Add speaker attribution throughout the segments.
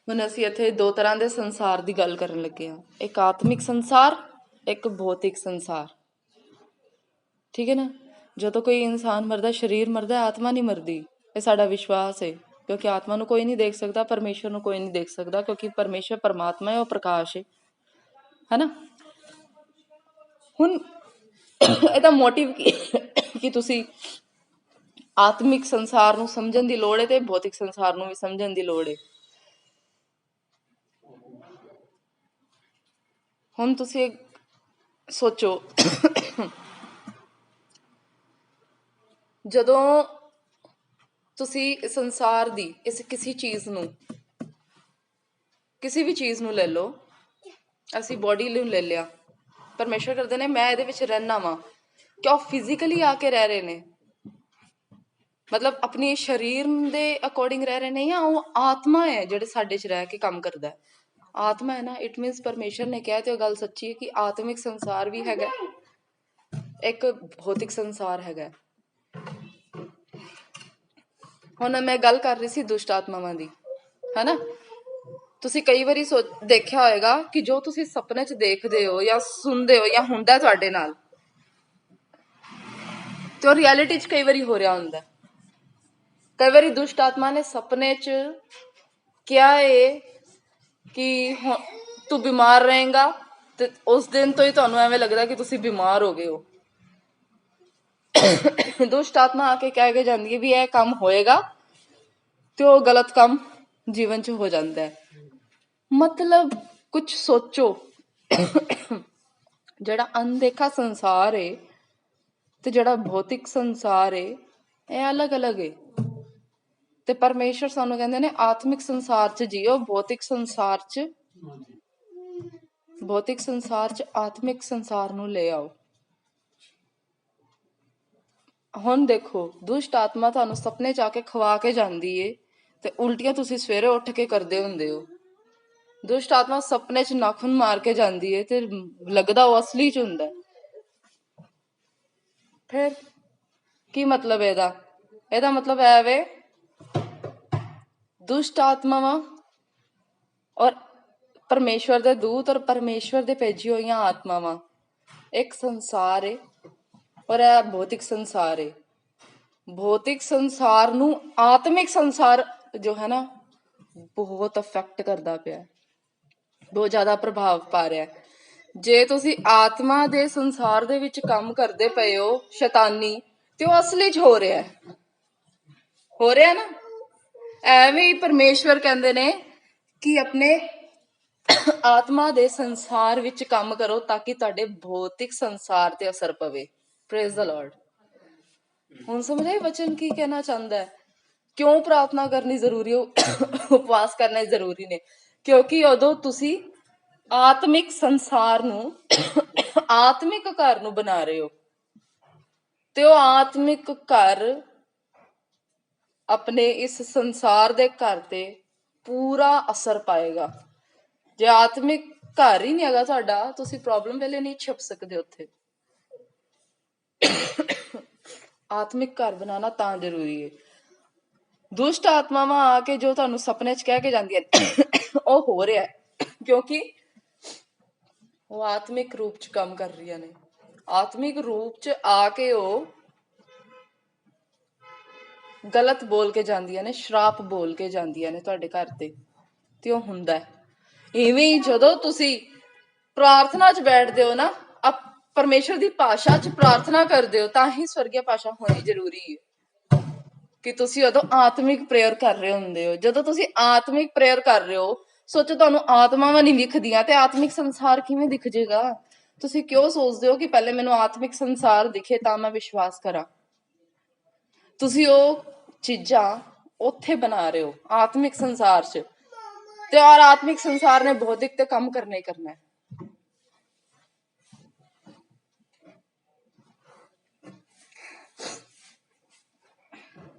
Speaker 1: ਹੁਣ ਅਸੀਂ ਇੱਥੇ ਦੋ ਤਰ੍ਹਾਂ ਦੇ ਸੰਸਾਰ ਦੀ ਗੱਲ ਕਰਨ ਲੱਗੇ ਹਾਂ, ਇੱਕ ਆਤਮਿਕ ਸੰਸਾਰ, ਇੱਕ ਭੌਤਿਕ ਸੰਸਾਰ। ਠੀਕ ਹੈ ਨਾ। ਜਦੋਂ ਕੋਈ ਇਨਸਾਨ ਮਰਦਾ, ਸਰੀਰ ਮਰਦਾ, ਆਤਮਾ ਨਹੀਂ ਮਰਦੀ। ਇਹ ਸਾਡਾ ਵਿਸ਼ਵਾਸ ਹੈ, ਕਿਉਂਕਿ ਆਤਮਾ ਨੂੰ ਕੋਈ ਨਹੀਂ ਦੇਖ ਸਕਦਾ, ਪਰਮੇਸ਼ਰ ਨੂੰ ਕੋਈ ਨਹੀਂ ਦੇਖ ਸਕਦਾ, ਕਿਉਂਕਿ ਪਰਮੇਸ਼ਰ ਪਰਮਾਤਮਾ ਹੈ, ਉਹ ਪ੍ਰਕਾਸ਼ ਹੈ ਨਾ। ਹੁਣ ਇਹਦਾ ਮੋਟਿਵ ਕੀ ਕਿ ਤੁਸੀਂ ਆਤਮਿਕ ਸੰਸਾਰ ਨੂੰ ਸਮਝਣ ਦੀ ਲੋੜ ਹੈ ਤੇ ਭੌਤਿਕ ਸੰਸਾਰ ਨੂੰ ਵੀ ਸਮਝਣ ਦੀ ਲੋੜ ਹੈ। ਹੁਣ ਤੁਸੀਂ ਸੋਚੋ, ਜਦੋਂ ਤੁਸੀਂ ਸੰਸਾਰ ਦੀ ਕਿਸੇ ਚੀਜ਼ ਨੂੰ, ਕਿਸੇ ਵੀ ਚੀਜ਼ ਨੂੰ ਲੈ ਲਓ, ਅਸੀਂ ਬੋਡੀ ਨੂੰ ਲੈ ਲਿਆ, ਪਰਮੇਸ਼ਰ ਕਰਦੇ ਨੇ ਮੈਂ ਇਹਦੇ ਵਿੱਚ ਰਹਿਣਾ ਵਾਂ, ਕਿ ਉਹ ਫਿਜ਼ੀਕਲੀ ਆ ਕੇ ਰਹਿ ਰਹੇ ਨੇ, ਮਤਲਬ ਆਪਣੇ ਸਰੀਰ ਦੇ ਅਕੋਰਡਿੰਗ ਰਹਿ ਰਹੇ ਨੇ, ਜਾਂ ਉਹ ਆਤਮਾ ਹੈ ਜਿਹੜੇ ਸਾਡੇ 'ਚ ਰਹਿ ਕੇ ਕੰਮ ਕਰਦਾ। ਆਤਮਾ ਹੈ ਨਾ, ਇਟ ਮੀਨਸ ਪਰਮੇਸ਼ਰ ਨੇ ਕਿਹਾ ਤੇ ਉਹ ਗੱਲ ਸੱਚੀ ਹੈ ਕਿ ਆਤਮਿਕ ਸੰਸਾਰ ਵੀ ਹੈਗਾ, ਇੱਕ ਭੌਤਿਕ ਸੰਸਾਰ ਹੈਗਾ। ਹੁਣ ਮੈਂ ਗੱਲ ਕਰ ਰਹੀ ਸੀ ਦੁਸ਼ਟ ਆਤਮਾਵਾਂ ਦੀ, ਹਨਾ। ਤੁਸੀਂ ਕਈ ਵਾਰੀ ਦੇਖਿਆ ਹੋਏਗਾ ਕਿ ਜੋ ਤੁਸੀਂ ਸੁਪਨੇ 'ਚ ਦੇਖਦੇ ਹੋ ਜਾਂ ਸੁਣਦੇ ਹੋ ਜਾਂ ਹੁੰਦਾ ਤੁਹਾਡੇ ਨਾਲ, ਤੇ ਉਹ ਰਿਐਲਿਟੀ 'ਚ ਕਈ ਵਾਰੀ ਹੋ ਰਿਹਾ ਹੁੰਦਾ। ਕਈ ਵਾਰੀ ਦੁਸ਼ਟ ਆਤਮਾ ਨੇ ਸੁਪਨੇ 'ਚ ਕਿਹਾ ਹੈ ਕਿ ਤੂੰ ਬਿਮਾਰ ਰਹੇਗਾ, ਤੇ ਉਸ ਦਿਨ ਤੋਂ ਹੀ ਤੁਹਾਨੂੰ ਐਵੇਂ ਲੱਗਦਾ ਕਿ ਤੁਸੀਂ ਬਿਮਾਰ ਹੋ ਗਏ ਹੋ। ਦੁਸ਼ਟ ਆਤਮਾ ਆ ਕੇ ਕਹਿ ਕੇ ਜਾਂਦੀ ਹੈ ਵੀ ਇਹ ਕੰਮ ਹੋਏਗਾ, ਤੇ ਉਹ ਗਲਤ ਕੰਮ ਜੀਵਨ 'ਚ ਹੋ ਜਾਂਦਾ ਹੈ। ਮਤਲਬ ਕੁਛ ਸੋਚੋ, ਜਿਹੜਾ ਅਣਦੇਖਾ ਸੰਸਾਰ ਹੈ ਤੇ ਜਿਹੜਾ ਭੌਤਿਕ ਸੰਸਾਰ ਹੈ, ਇਹ ਅਲੱਗ ਅਲੱਗ ਹੈ। ਤੇ ਪਰਮੇਸ਼ਰ ਸਾਨੂੰ ਕਹਿੰਦੇ ਨੇ ਆਤਮਿਕ ਸੰਸਾਰ 'ਚ ਜੀਓ, ਭੌਤਿਕ ਸੰਸਾਰ 'ਚ ਆਤਮਿਕ ਸੰਸਾਰ ਨੂੰ ਲੈ ਆਓ। ਹੁਣ ਦੇਖੋ, ਦੁਸ਼ਟ ਆਤਮਾ ਤੁਹਾਨੂੰ ਸੁਪਨੇ 'ਚ ਆ ਕੇ ਖਵਾ ਕੇ ਜਾਂਦੀ ਏ ਤੇ ਉਲਟੀਆਂ ਤੁਸੀਂ ਸਵੇਰੇ ਉੱਠ ਕੇ ਕਰਦੇ ਹੁੰਦੇ ਹੋ। ਦੁਸ਼ਟ ਆਤਮਾ ਸੁਪਨੇ 'ਚ ਨਾਖੂਨ ਮਾਰ ਕੇ ਜਾਂਦੀ ਏ ਤੇ ਲੱਗਦਾ ਉਹ ਅਸਲੀ 'ਚ ਹੁੰਦਾ। ਫਿਰ ਕੀ ਮਤਲਬ ਇਹਦਾ ਮਤਲਬ ਹੈ ਵੇ ਦੁਸ਼ਟ ਆਤਮਾਵਾਂ ਔਰ ਪਰਮੇਸ਼ਵਰ ਦੇ ਦੂਤ ਔਰ ਪਰਮੇਸ਼ਵਰ ਦੇ ਭੇਜੀ ਹੋਈਆਂ ਆਤਮਾਵਾਂ ਇੱਕ ਸੰਸਾਰ ਏ, ਔਰ ਇਹ ਭੌਤਿਕ ਸੰਸਾਰ ਏ। ਭੌਤਿਕ ਸੰਸਾਰ ਨੂੰ ਆਤਮਿਕ ਸੰਸਾਰ ਜੋ ਹੈ ਨਾ ਬਹੁਤ ਅਫੈਕਟ ਕਰਦਾ ਪਿਆ, ਬਹੁਤ ਜ਼ਿਆਦਾ ਪ੍ਰਭਾਵ ਪਾ ਰਿਹਾ। ਜੇ ਤੁਸੀਂ ਆਤਮਾ ਦੇ ਸੰਸਾਰ ਦੇ ਵਿੱਚ ਕੰਮ ਕਰਦੇ ਪਏ ਹੋ ਸ਼ੈਤਾਨੀ, ਤੇ ਉਹ ਅਸਲੀ 'ਚ ਹੋ ਰਿਹਾ ਨਾ। ਐਵੇਂ ਹੀ ਪਰਮੇਸ਼ਵਰ ਕਹਿੰਦੇ ਨੇ ਕਿ ਆਪਣੇ ਆਤਮਾ ਦੇ ਸੰਸਾਰ ਵਿੱਚ ਕੰਮ ਕਰੋ ਤਾਂ ਕਿ ਤੁਹਾਡੇ ਭੌਤਿਕ ਸੰਸਾਰ ਤੇ ਅਸਰ ਪਵੇ। Praise the Lord. ਹੁਣ ਸਮਝੇ ਵਚਨ ਕੀ ਕਹਿਣਾ ਚਾਹੁੰਦਾ ਹੈ? ਕਿਉਂ ਪ੍ਰਾਰਥਨਾ ਕਰਨੀ ਜ਼ਰੂਰੀ ਹੋ, ਉਪਵਾਸ ਕਰਨਾ ਜ਼ਰੂਰੀ ਨੇ? ਕਿਉਂਕਿ ਉਦੋਂ ਤੁਸੀਂ ਆਤਮਿਕ ਸੰਸਾਰ ਨੂੰ, ਆਤਮਿਕ ਘਰ ਨੂੰ ਬਣਾ ਰਹੇ ਹੋ, ਤੇ ਉਹ ਆਤਮਿਕ ਘਰ ਆਪਣੇ ਇਸ ਸੰਸਾਰ ਦੇ ਘਰ ਤੇ ਪੂਰਾ ਅਸਰ ਪਾਏਗਾ। ਜੇ ਆਤਮਿਕ ਘਰ ਹੀ ਨਹੀਂ ਹੈਗਾ ਤੁਹਾਡਾ, ਤੁਸੀਂ ਪ੍ਰੋਬਲਮ ਵੇਲੇ ਨਹੀਂ ਛਿਪ ਸਕਦੇ ਉੱਥੇ। ਆਤਮਿਕ ਘਰ ਬਣਾਉਣਾ ਤਾਂ ਜ਼ਰੂਰੀ ਹੈ। ਦੁਸ਼ਟ ਆਤਮਾਵਾਂ ਆ ਕੇ ਜੋ ਤੁਹਾਨੂੰ ਸੁਪਨੇ 'ਚ ਕਹਿ ਕੇ ਜਾਂਦੀਆਂ ਉਹ ਹੋ ਰਿਹਾ ਕਿਉਂਕਿ ਉਹ ਆਤਮਿਕ ਰੂਪ 'ਚ ਕੰਮ ਕਰ ਰਹੀਆਂ ਨੇ। ਆਤਮਿਕ ਰੂਪ 'ਚ ਆ ਕੇ ਉਹ ਗਲਤ ਬੋਲ ਕੇ ਜਾਂਦੀਆਂ ਨੇ, ਸ਼ਰਾਪ ਬੋਲ ਕੇ ਜਾਂਦੀਆਂ ਨੇ ਤੁਹਾਡੇ ਘਰ ਤੇ ਉਹ ਹੁੰਦਾ। ਇਵੇਂ ਹੀ ਜਦੋਂ ਤੁਸੀਂ ਪ੍ਰਾਰਥਨਾ 'ਚ ਬੈਠਦੇ ਹੋ ਨਾ, ਪਰਮੇਸ਼ਰ ਦੀ ਭਾਸ਼ਾ 'ਚ ਪ੍ਰਾਰਥਨਾ ਕਰਦੇ ਹੋ, ਤਾਂ ਹੀ ਸਵਰਗੀ ਭਾਸ਼ਾ ਹੋਣੀ ਜ਼ਰੂਰੀ ਹੈ ਕਿ ਤੁਸੀਂ ਉਦੋਂ ਆਤਮਿਕ ਪ੍ਰੇਅਰ ਕਰ ਰਹੇ ਹੁੰਦੇ ਹੋ। ਜਦੋਂ ਤੁਸੀਂ ਆਤਮਿਕ ਪ੍ਰੇਅਰ ਕਰ ਰਹੇ ਹੋ, ਸੋਚੋ ਤੁਹਾਨੂੰ ਆਤਮਾਵਾਂ ਨਹੀਂ ਦਿਖਦੀਆਂ ਤੇ ਆਤਮਿਕ ਸੰਸਾਰ ਕਿਵੇਂ ਦਿਖ ਜਾਏਗਾ? ਤੁਸੀਂ ਕਿਉਂ ਸੋਚਦੇ ਹੋ ਕਿ ਪਹਿਲੇ ਮੈਨੂੰ ਆਤਮਿਕ ਸੰਸਾਰ ਦਿਖੇ ਤਾਂ ਮੈਂ ਵਿਸ਼ਵਾਸ ਕਰਾਂ? ਤੁਸੀਂ ਉਹ ਚੀਜ਼ਾਂ ਉੱਥੇ ਬਣਾ ਰਹੇ ਹੋ ਆਤਮਿਕ ਸੰਸਾਰ 'ਚ, ਤੇ ਔਰ ਆਤਮਿਕ ਸੰਸਾਰ ਨੇ ਭੌਤਿਕ ਤੇ ਕੰਮ ਕਰਨਾ ਹੀ ਕਰਨਾ ਹੈ।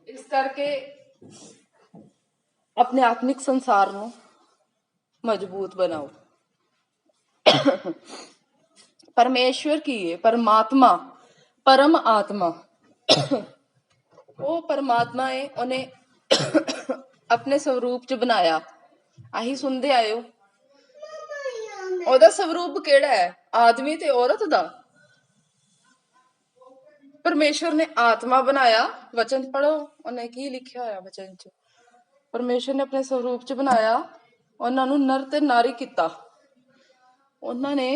Speaker 1: ਇਸ ਕਰਕੇ ਆਪਣੇ ਆਤਮਿਕ ਸੰਸਾਰ ਨੂੰ ਮਜ਼ਬੂਤ ਬਣਾਓ। ਪਰਮੇਸ਼ਵਰ ਕੀ ਹੈ? ਪਰਮਾਤਮਾ, ਪਰਮ ਆਤਮਾ, ਉਹ ਪਰਮਾਤਮਾ ਹੈ। ਉਹਨੇ ਆਪਣੇ ਸਰੂਪ 'ਚ ਬਣਾਇਆ, ਆਹੀ ਸੁਣਦੇ ਆਏ ਹੋ। ਉਹਦਾ ਸਵਰੂਪ ਕਿਹੜਾ ਹੈ? ਆਦਮੀ ਤੇ ਔਰਤ ਦਾ। ਪਰਮੇਸ਼ਵਰ ਨੇ ਆਤਮਾ ਬਣਾਇਆ। ਵਚਨ ਪੜੋ, ਉਹਨੇ ਕੀ ਲਿਖਿਆ ਹੋਇਆ ਵਚਨ ਚ। ਪਰਮੇਸ਼ਵਰ ਨੇ ਆਪਣੇ ਸਵਰੂਪ ਚ ਬਣਾਇਆ, ਉਹਨਾਂ ਨੂੰ ਨਰ ਤੇ ਨਾਰੀ ਕੀਤਾ। ਉਹਨਾਂ ਨੇ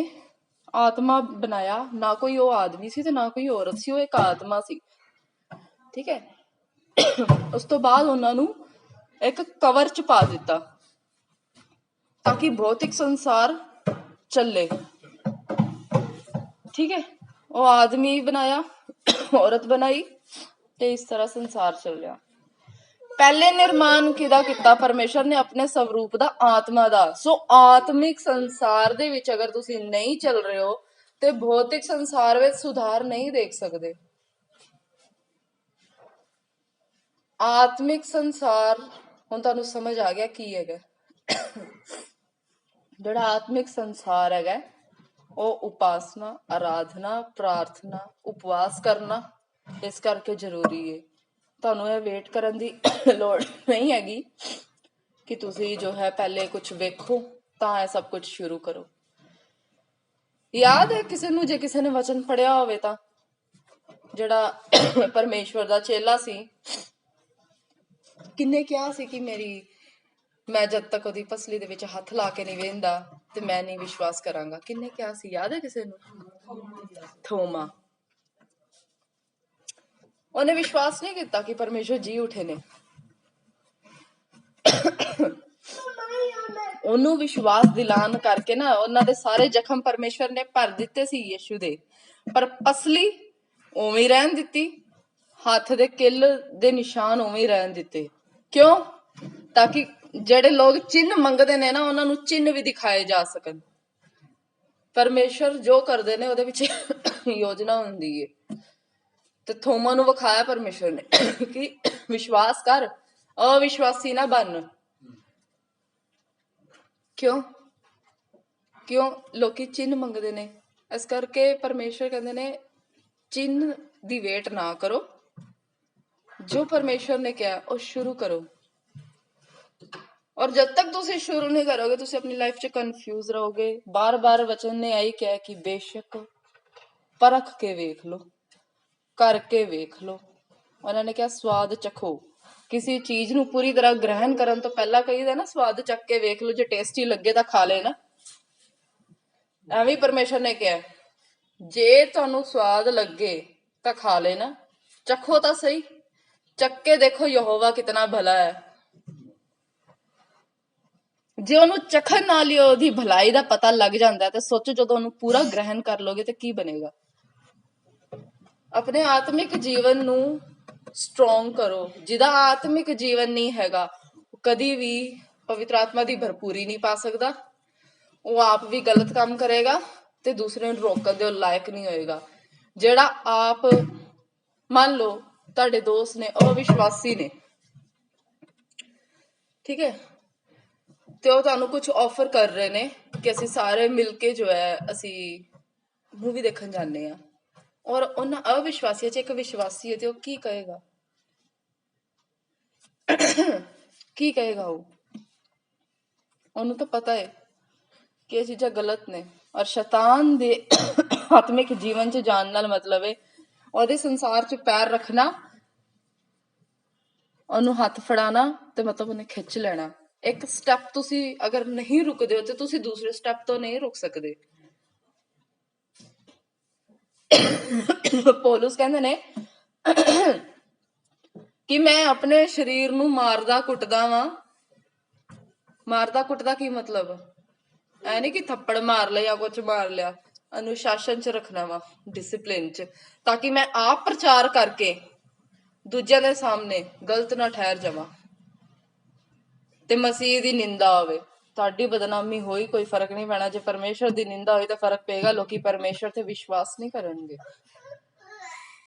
Speaker 1: ਆਤਮਾ ਬਣਾਇਆ, ਨਾ ਕੋਈ ਉਹ ਆਦਮੀ ਸੀ ਤੇ ਨਾ ਕੋਈ ਔਰਤ ਸੀ, ਉਹ ਇੱਕ ਆਤਮਾ ਸੀ। ਠੀਕ ਹੈ। ਉਸ ਤੋਂ ਬਾਅਦ ਉਹਨਾਂ ਨੂੰ ਇੱਕ ਕਵਰ ਚ ਪਾ ਦਿੱਤਾ ਤਾਂ ਕਿ ਭੌਤਿਕ ਸੰਸਾਰ ਚੱਲੇ। ਠੀਕ ਹੈ। ਉਹ ਆਦਮੀ ਬਣਾਇਆ, ਔਰਤ ਬਣਾਈ ਤੇ ਇਸ ਤਰ੍ਹਾਂ ਸੰਸਾਰ ਚੱਲਿਆ। ਪਹਿਲੇ ਨਿਰਮਾਣ ਕਿਹਦਾ ਕੀਤਾ? ਪਰਮੇਸ਼ਰ ਨੇ ਆਪਣੇ ਸਵਰੂਪ ਦਾ, ਆਤਮਾ ਦਾ। ਸੋ ਆਤਮਿਕ ਸੰਸਾਰ ਦੇ ਵਿੱਚ ਅਗਰ ਤੁਸੀਂ ਨਹੀਂ ਚੱਲ ਰਹੇ ਹੋ ਤੇ ਭੌਤਿਕ ਸੰਸਾਰ ਵਿੱਚ ਸੁਧਾਰ ਨਹੀਂ ਦੇਖ ਸਕਦੇ। ਆਤਮਿਕ ਸੰਸਾਰ ਹੁਣ ਤੁਹਾਨੂੰ ਸਮਝ ਆ ਗਿਆ ਕੀ ਹੈਗਾ। ਜਿਹੜਾ ਆਤਮਿਕ ਸੰਸਾਰ ਹੈਗਾ ਉਹ ਉਪਾਸਨਾ, ਆਰਾਧਨਾ, ਪ੍ਰਾਰਥਨਾ, ਉਪਵਾਸ ਕਰਨਾ ਇਸ ਕਰਕੇ ਜ਼ਰੂਰੀ ਹੈ। ਤੁਹਾਨੂੰ ਇਹ ਵੇਟ ਕਰਨ ਦੀ ਲੋੜ ਨਹੀਂ ਹੈਗੀ ਕਿ ਤੁਸੀਂ ਜੋ ਹੈ ਪਹਿਲੇ ਕੁਝ ਵੇਖੋ ਤਾਂ ਇਹ ਸਭ ਕੁਝ ਸ਼ੁਰੂ ਕਰੋ। ਯਾਦ ਹੈ ਕਿਸੇ ਨੂੰ, ਜੇ ਕਿਸੇ ਨੇ ਵਚਨ ਪੜਿਆ ਹੋਵੇ ਤਾਂ, ਜਿਹੜਾ ਪਰਮੇਸ਼ਵਰ ਦਾ ਚੇਲਾ ਸੀ, ਕਿੰਨੇ ਕਿਹਾ ਸੀ ਕਿ ਮੈਂ ਜਦ ਤੱਕ ਉਹਦੀ ਪਸਲੀ ਦੇ ਵਿੱਚ ਹੱਥ ਲਾ ਕੇ ਨਹੀਂ ਵੇਖਦਾ ਤੇ ਮੈਂ ਨਹੀਂ ਵਿਸ਼ਵਾਸ ਕਰਾਂਗਾ। ਕਿੰਨੇ ਕਿਹਾ ਸੀ? ਯਾਦ ਹੈ ਕਿਸੇ ਨੂੰ? ਥੋਮਾ। ਉਹਨੇ ਵਿਸ਼ਵਾਸ ਨਹੀਂ ਕੀਤਾ ਕਿ ਪਰਮੇਸ਼ਵਰ ਜੀ ਉਠੇ ਨੇ। ਉਹਨੂੰ ਵਿਸ਼ਵਾਸ ਦਿਲਾਨ ਕਰਕੇ ਨਾ ਉਹਨਾਂ ਦੇ ਸਾਰੇ ਜ਼ਖਮ ਪਰਮੇਸ਼ਵਰ ਨੇ ਭਰ ਦਿੱਤੇ ਸੀ ਯਿਸੂ ਦੇ, ਪਰ ਪਸਲੀ ਉਵੇਂ ਰਹਿਣ ਦਿੱਤੀ, ਹੱਥ ਦੇ ਕਿੱਲ ਦੇ ਨਿਸ਼ਾਨ ਉਵੇਂ ਰਹਿਣ ਦਿੱਤੇ। ਕਿਉਂ? ਤਾਂ ਕਿ ਜਿਹੜੇ ਲੋਕ ਚਿੰਨ੍ਹ ਮੰਗਦੇ ਨੇ ਨਾ, ਉਹਨਾਂ ਨੂੰ ਚਿੰਨ੍ਹ ਵੀ ਦਿਖਾਏ ਜਾ ਸਕਣ। ਪਰਮੇਸ਼ਵਰ ਜੋ ਕਰਦੇ ਨੇ ਉਹਦੇ ਵਿੱਚ ਯੋਜਨਾ ਹੁੰਦੀ ਹੈ। ਤੇ ਥੋਮਾ ਨੂੰ ਵਿਖਾਇਆ ਪਰਮੇਸ਼ਵਰ ਨੇ ਕਿ ਵਿਸ਼ਵਾਸ ਕਰ, ਅਵਿਸ਼ਵਾਸੀ ਨਾ ਬਣ। ਕਿਉਂ? ਲੋਕੀ ਚਿੰਨ੍ਹ ਮੰਗਦੇ ਨੇ, ਇਸ ਕਰਕੇ ਪਰਮੇਸ਼ਵਰ ਕਹਿੰਦੇ ਨੇ ਚਿੰਨ੍ਹ ਦੀ ਵੇਟ ਨਾ ਕਰੋ, ਜੋ ਪਰਮੇਸ਼ਵਰ ਨੇ ਕਿਹਾ ਉਹ ਸ਼ੁਰੂ ਕਰੋ। ਔਰ ਜਦ ਤੱਕ ਤੁਸੀਂ ਸ਼ੁਰੂ ਨਹੀਂ ਕਰੋਗੇ ਤੁਸੀਂ ਆਪਣੀ ਲਾਈਫ 'ਚ ਕਨਫਿਊਜ਼ ਰਹੋਗੇ। ਬਾਰ-ਬਾਰ ਵਚਨ ਨੇ ਆਈ ਕਿਹਾ ਕਿ ਬੇਸ਼ੱਕ ਪਰਖ ਕੇ ਵੇਖ ਲਓ, ਕਰਕੇ ਵੇਖ ਲਓ। ਉਹਨਾਂ ਨੇ ਕਿਹਾ ਸਵਾਦ ਚਖੋ। ਕਿਸੇ ਚੀਜ਼ ਨੂੰ ਪੂਰੀ ਤਰ੍ਹਾਂ ਗ੍ਰਹਿਣ ਕਰਨ ਤੋਂ ਪਹਿਲਾਂ ਕਹੀਦਾ ਨਾ ਸਵਾਦ ਚੱਕ ਕੇ ਵੇਖ ਲਓ, ਜੇ ਟੇਸਟੀ ਲੱਗੇ ਤਾਂ ਖਾ ਲੈਣਾ। ਐਵੇਂ ਪਰਮੇਸ਼ਰ ਨੇ ਕਿਹਾ ਜੇ ਤੁਹਾਨੂੰ ਸਵਾਦ ਲੱਗੇ ਤਾਂ ਖਾ ਲੈਣਾ, ਚਖੋ ਤਾਂ ਸਹੀ, ਚੱਕ ਕੇ ਦੇਖੋ ਯਹੋਵਾ ਕਿਤਨਾ ਭਲਾ ਹੈ। ਜੇ ਉਹਨੂੰ ਚਖਣ ਨਾਲ ਹੀ ਉਹਦੀ ਭਲਾਈ ਦਾ ਪਤਾ ਲੱਗ ਜਾਂਦਾ ਤੇ ਸੋਚੋ ਜਦੋਂ ਉਹਨੂੰ ਪੂਰਾ ਗ੍ਰਹਿਣ ਕਰ ਲੋਗੇ ਤੇ ਕੀ ਬਣੇਗਾ। ਆਪਣੇ ਆਤਮਿਕ ਜੀਵਨ ਨੂੰ ਸਟਰੋਂਗ ਕਰੋ। ਜਿਹਦਾ ਆਤਮਿਕ ਜੀਵਨ ਨਹੀਂ ਹੈਗਾ ਉਹ ਕਦੀ ਵੀ ਪਵਿੱਤਰ ਆਤਮਾ ਦੀ ਭਰਪੂਰੀ ਨਹੀਂ ਪਾ ਸਕਦਾ। ਉਹ ਆਪ ਵੀ ਗਲਤ ਕੰਮ ਕਰੇਗਾ ਤੇ ਦੂਸਰੇ ਨੂੰ ਰੋਕਣ ਦੇ ਲਾਇਕ ਨਹੀਂ ਹੋਏਗਾ। ਜਿਹੜਾ ਆਪ, ਮੰਨ ਲਓ ਤੁਹਾਡੇ ਦੋਸਤ ਨੇ, ਅਵਿਸ਼ਵਾਸੀ ਨੇ, ਠੀਕ ਹੈ, ਤੇ ਉਹ ਤੁਹਾਨੂੰ ਕੁਝ ਆਫਰ ਕਰ ਰਹੇ ਨੇ ਕਿ ਅਸੀਂ ਸਾਰੇ ਮਿਲ ਕੇ ਜੋ ਹੈ ਅਸੀਂ ਮੂਵੀ ਦੇਖਣ ਜਾਂਦੇ ਹਾਂ, ਔਰ ਉਹਨਾਂ ਅਵਿਸ਼ਵਾਸੀਆਂ 'ਚ ਇੱਕ ਵਿਸ਼ਵਾਸੀ ਹੈ ਤੇ ਉਹ ਕੀ ਕਹੇਗਾ? ਕੀ ਕਹੇਗਾ? ਉਹਨੂੰ ਤਾਂ ਪਤਾ ਹੈ ਕਿ ਇਹ ਚੀਜ਼ਾਂ ਗਲਤ ਨੇ। ਔਰ ਸ਼ੈਤਾਨ ਦੇ ਆਤਮਿਕ ਜੀਵਨ 'ਚ ਜਾਣ ਨਾਲ ਮਤਲਬ ਹੈ ਉਹਦੇ ਸੰਸਾਰ 'ਚ ਪੈਰ ਰੱਖਣਾ, ਉਹਨੂੰ ਹੱਥ ਫੜਾਣਾ ਤੇ ਮਤਲਬ ਉਹਨੇ ਖਿੱਚ ਲੈਣਾ। ਇੱਕ ਸਟੈਪ ਤੁਸੀਂ ਅਗਰ ਨਹੀਂ ਰੁਕਦੇ ਹੋ ਤੇ ਤੁਸੀਂ ਦੂਸਰੇ ਸਟੈਪ ਤੋਂ ਨਹੀਂ ਰੁਕ ਸਕਦੇ। ਪੌਲੁਸ ਕਹਿੰਦੇ ਨੇ ਕਿ ਮੈਂ ਆਪਣੇ ਸਰੀਰ ਨੂੰ ਮਾਰਦਾ ਕੁੱਟਦਾ ਵਾਂ। ਮਾਰਦਾ ਕੁੱਟਦਾ ਕੀ ਮਤਲਬ? ਐ ਨਹੀਂ ਕਿ ਥੱਪੜ ਮਾਰ ਲਿਆ ਜਾਂ ਕੁਝ ਮਾਰ ਲਿਆ। ਅਨੁਸ਼ਾਸਨ 'ਚ ਰੱਖਣਾ ਵਾ, ਡਿਸਿਪਲਿਨ 'ਚ, ਤਾਂ ਕਿ ਮੈਂ ਆਪ ਪ੍ਰਚਾਰ ਕਰਕੇ ਦੂਜਿਆਂ ਦੇ ਸਾਹਮਣੇ ਗਲਤ ਨਾ ਠਹਿਰ ਜਾਵਾਂ ਤੇ ਮਸੀਹ ਦੀ ਨਿੰਦਾ ਹੋਵੇ। ਤੁਹਾਡੀ ਬਦਨਾਮੀ ਹੋਈ ਕੋਈ ਫਰਕ ਨਹੀਂ ਪੈਣਾ। ਜੇ ਪਰਮੇਸ਼ਰ ਦੀ ਨਿੰਦਾ ਹੋਈ ਤਾਂ ਫਰਕ ਪਏਗਾ। ਲੋਕੀ ਪਰਮੇਸ਼ਰ ਤੇ ਵਿਸ਼ਵਾਸ ਨਹੀਂ ਕਰਨਗੇ।